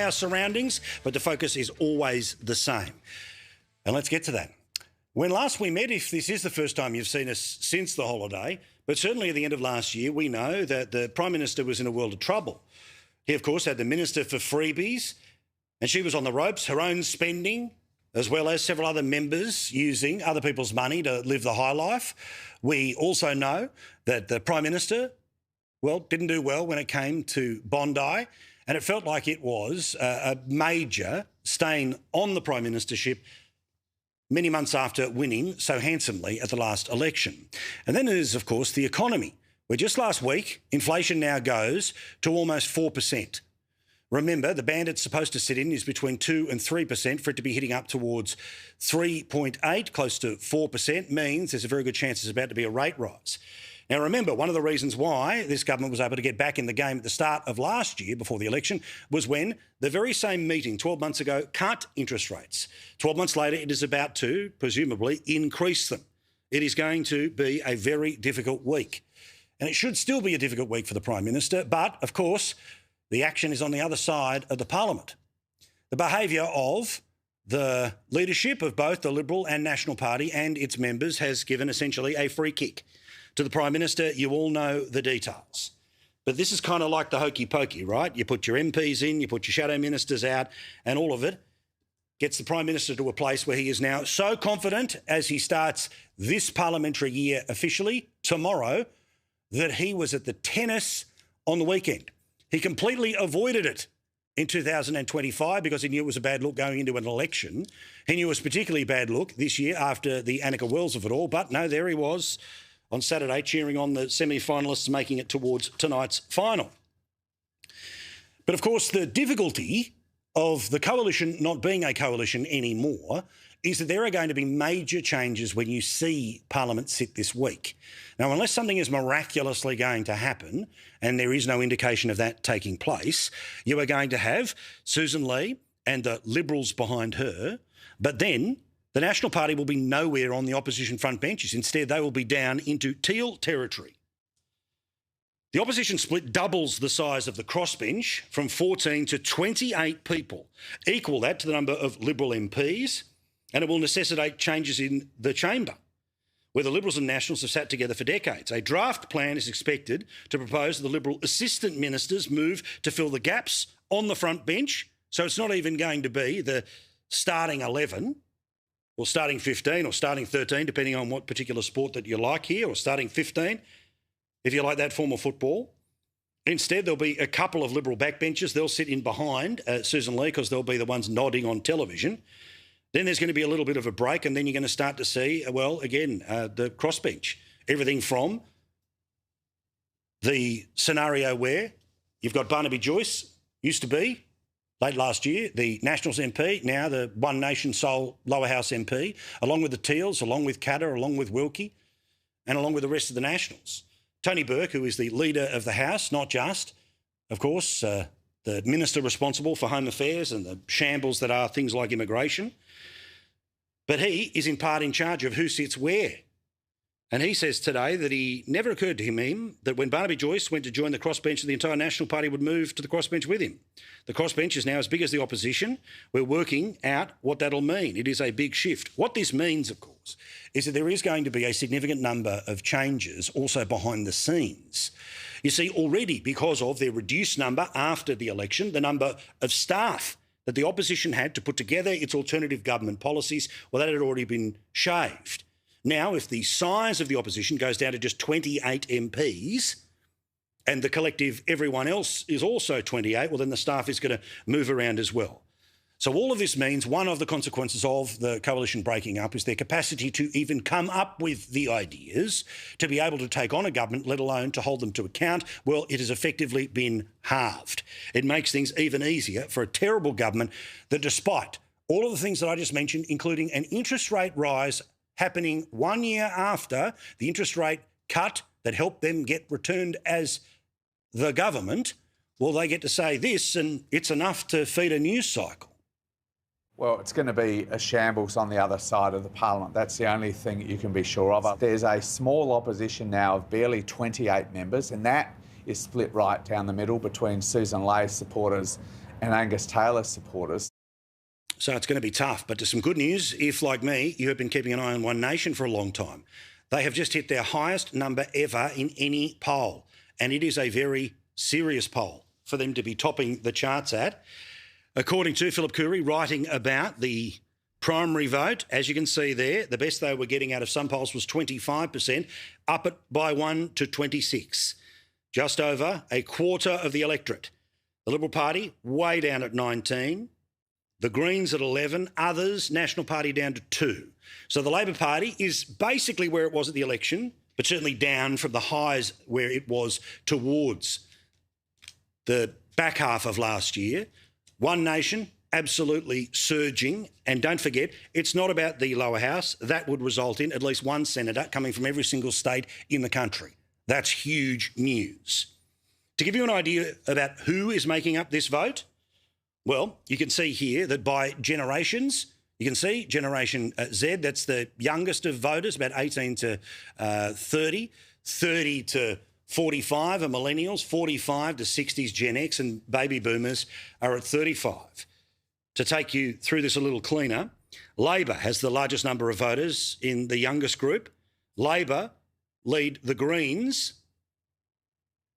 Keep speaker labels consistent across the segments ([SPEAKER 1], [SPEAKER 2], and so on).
[SPEAKER 1] our surroundings, but the focus is always the same. And let's get to that. When last we met, if this is the first time you've seen us since the holiday, but certainly at the end of last year, we know that the Prime Minister was in a world of trouble. He, of course, had the Minister for Freebies, and she was on the ropes, her own spending, as well as several other members using other people's money to live the high life. We also know that the Prime Minister, well, didn't do well when it came to Bondi, and it felt like it was a major stain on the Prime Ministership many months after winning so handsomely at the last election. And then there's, of course, the economy, where just last week, inflation now goes to almost 4%. Remember, the band it's supposed to sit in is between 2 and 3%. For it to be hitting up towards 3.8, close to 4%, means there's a very good chance there's about to be a rate rise. Now, remember, one of the reasons why this government was able to get back in the game at the start of last year, before the election, was when the very same meeting 12 months ago cut interest rates. 12 months later, it is about to, presumably, increase them. It is going to be a very difficult week. And it should still be a difficult week for the Prime Minister, but, of course, the action is on the other side of the Parliament. The behaviour of the leadership of both the Liberal and National Party and its members has given essentially a free kick to the Prime Minister. You all know the details. But this is kind of like the hokey pokey, right? You put your MPs in, you put your shadow ministers out, and all of it gets the Prime Minister to a place where he is now so confident as he starts this parliamentary year officially tomorrow that he was at the tennis on the weekend. He completely avoided it in 2025 because he knew it was a bad look going into an election. He knew it was a particularly bad look this year after the Annika Wells of it all. But no, there he was on Saturday cheering on the semi-finalists making it towards tonight's final. But of course, the difficulty of the coalition not being a coalition anymore is that there are going to be major changes when you see Parliament sit this week. Now, unless something is miraculously going to happen, and there is no indication of that taking place, you are going to have Susan Lee and the Liberals behind her, but then the National Party will be nowhere on the opposition front benches. Instead, they will be down into teal territory. The opposition split doubles the size of the crossbench from 14 to 28 people. Equal that to the number of Liberal MPs, and it will necessitate changes in the chamber, where the Liberals and Nationals have sat together for decades. A draft plan is expected to propose that the Liberal assistant ministers move to fill the gaps on the front bench. So it's not even going to be the starting 11 or starting 15 or starting 13, depending on what particular sport that you like here, or starting 15, if you like that form of football. Instead, there'll be a couple of Liberal backbenchers. They'll sit in behind Susan Lee because they'll be the ones nodding on television. Then there's going to be a little bit of a break, and then you're going to start to see, well, again, the crossbench. Everything from the scenario where you've got Barnaby Joyce, used to be, late last year, the Nationals MP, now the One Nation sole lower house MP, along with the Teals, along with Katter, along with Wilkie, and along with the rest of the Nationals. Tony Burke, who is the leader of the House, not just, of course, the Minister responsible for Home Affairs and the shambles that are things like immigration. But he is in part in charge of who sits where. And he says today that he never occurred to him that when Barnaby Joyce went to join the crossbench, the entire National Party would move to the crossbench with him. The crossbench is now as big as the opposition. We're working out what that'll mean. It is a big shift. What this means, of course, is that there is going to be a significant number of changes also behind the scenes. You see, already because of their reduced number after the election, the number of staff that the opposition had to put together its alternative government policies, well, that had already been shaved. Now, if the size of the opposition goes down to just 28 MPs and the collective everyone else is also 28, well, then the staff is going to move around as well. So all of this means one of the consequences of the coalition breaking up is their capacity to even come up with the ideas to be able to take on a government, let alone to hold them to account. Well, it has effectively been halved. It makes things even easier for a terrible government that, despite all of the things that I just mentioned, including an interest rate rise happening 1 year after the interest rate cut that helped them get returned as the government, well, they get to say this and it's enough to feed a news cycle.
[SPEAKER 2] Well, it's going to be a shambles on the other side of the Parliament. That's the only thing you can be sure of. There's a small opposition now of barely 28 members, and that is split right down the middle between Susan Lay's supporters and Angus Taylor's supporters.
[SPEAKER 1] So it's going to be tough. But there's some good news if, like me, you have been keeping an eye on One Nation for a long time. They have just hit their highest number ever in any poll. And it is a very serious poll for them to be topping the charts at. According to Philip Coury, writing about the primary vote, as you can see there, the best they were getting out of some polls was 25%, up it by 1 to 26. Just over a quarter of the electorate. The Liberal Party way down at 19. The Greens at 11, others, National Party down to 2. So the Labor Party is basically where it was at the election, but certainly down from the highs where it was towards the back half of last year. One Nation, absolutely surging. And don't forget, it's not about the lower house. That would result in at least one senator coming from every single state in the country. That's huge news. To give you an idea about who is making up this vote, well, you can see here that by generations, you can see Generation Z, that's the youngest of voters, about 18 to 30, 30 to 45 are millennials, 45 to 60s Gen X, and baby boomers are at 35. To take you through this a little cleaner, Labor has the largest number of voters in the youngest group. Labor lead the Greens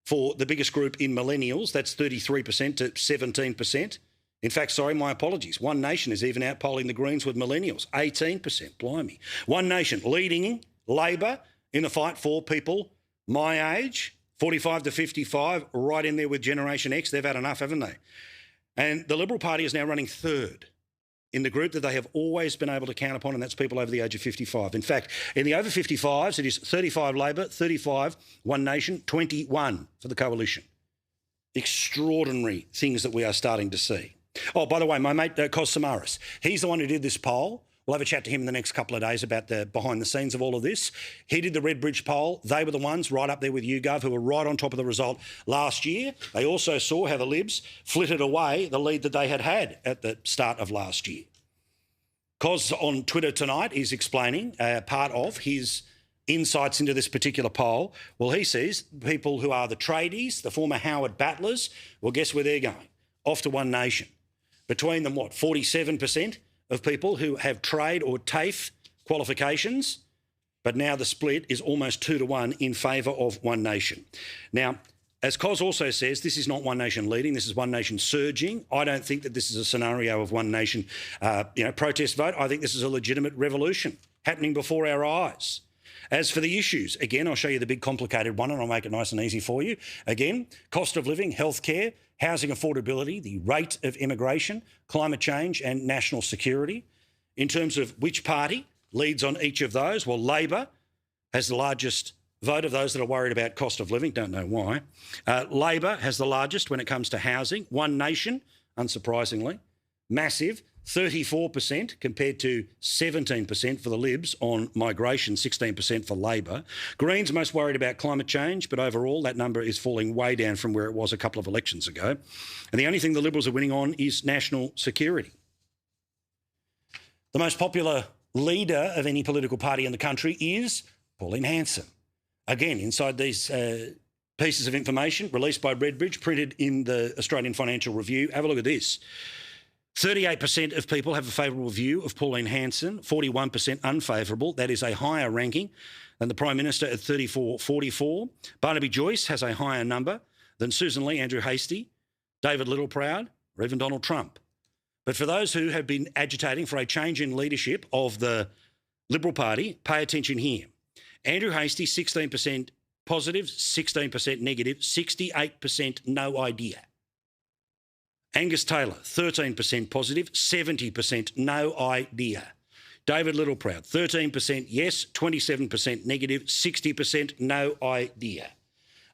[SPEAKER 1] for the biggest group in millennials. That's 33% to 17%. In fact, sorry, my apologies. One Nation is even outpolling the Greens with millennials, 18%, blimey. One Nation leading Labor in the fight for people my age, 45 to 55, right in there with Generation X. They've had enough, haven't they? And the Liberal Party is now running third in the group that they have always been able to count upon, and that's people over the age of 55. In fact, in the over 55s, it is 35 Labor, 35 One Nation, 21 for the coalition. Extraordinary things that we are starting to see. Oh, by the way, my mate, Kos Samaras, he's the one who did this poll. We'll have a chat to him in the next couple of days about the behind the scenes of all of this. He did the Redbridge poll. They were the ones right up there with YouGov who were right on top of the result last year. They also saw how the Libs flitted away the lead that they had at the start of last year. Kos on Twitter tonight is explaining part of his insights into this particular poll. Well, he sees people who are the tradies, the former Howard battlers, well, guess where they're going? Off to One Nation. Between them, 47% of people who have trade or TAFE qualifications, but now the split is almost 2 to 1 in favour of One Nation. Now, as Kos also says, this is not One Nation leading, this is One Nation surging. I don't think that this is a scenario of One Nation, protest vote. I think this is a legitimate revolution happening before our eyes. As for the issues, again, I'll show you the big complicated one and I'll make it nice and easy for you. Again, cost of living, healthcare, housing affordability, the rate of immigration, climate change and national security. In terms of which party leads on each of those, well, Labor has the largest vote of those that are worried about cost of living. Don't know why. Labor has the largest when it comes to housing. One Nation, unsurprisingly, massive, 34% compared to 17% for the Libs on migration, 16% for Labor. Greens most worried about climate change, but overall that number is falling way down from where it was a couple of elections ago. And the only thing the Liberals are winning on is national security. The most popular leader of any political party in the country is Pauline Hanson. Again, inside these pieces of information released by Redbridge, printed in the Australian Financial Review, have a look at this. 38% of people have a favourable view of Pauline Hanson, 41% unfavourable. That is a higher ranking than the Prime Minister at 34-44. Barnaby Joyce has a higher number than Susan Lee, Andrew Hastie, David Littleproud, or even Donald Trump. But for those who have been agitating for a change in leadership of the Liberal Party, pay attention here. Andrew Hastie, 16% positive, 16% negative, 68% no idea. Angus Taylor, 13% positive, 70% no idea. David Littleproud, 13% yes, 27% negative, 60% no idea.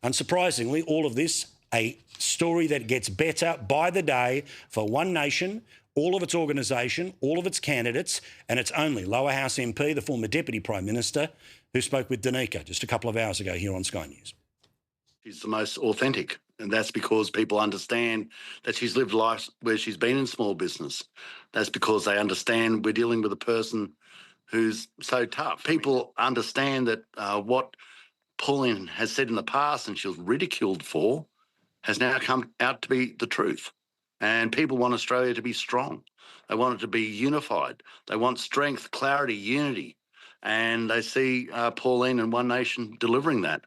[SPEAKER 1] Unsurprisingly, all of this, a story that gets better by the day for One Nation, all of its organisation, all of its candidates, and its only Lower House MP, the former Deputy Prime Minister, who spoke with Danica just a couple of hours ago here on Sky News.
[SPEAKER 3] She's the most authentic, and that's because people understand that she's lived life where she's been in small business. That's because they understand we're dealing with a person who's so tough. People understand that what Pauline has said in the past and she was ridiculed for has now come out to be the truth. And people want Australia to be strong. They want it to be unified. They want strength, clarity, unity. And they see Pauline and One Nation delivering that.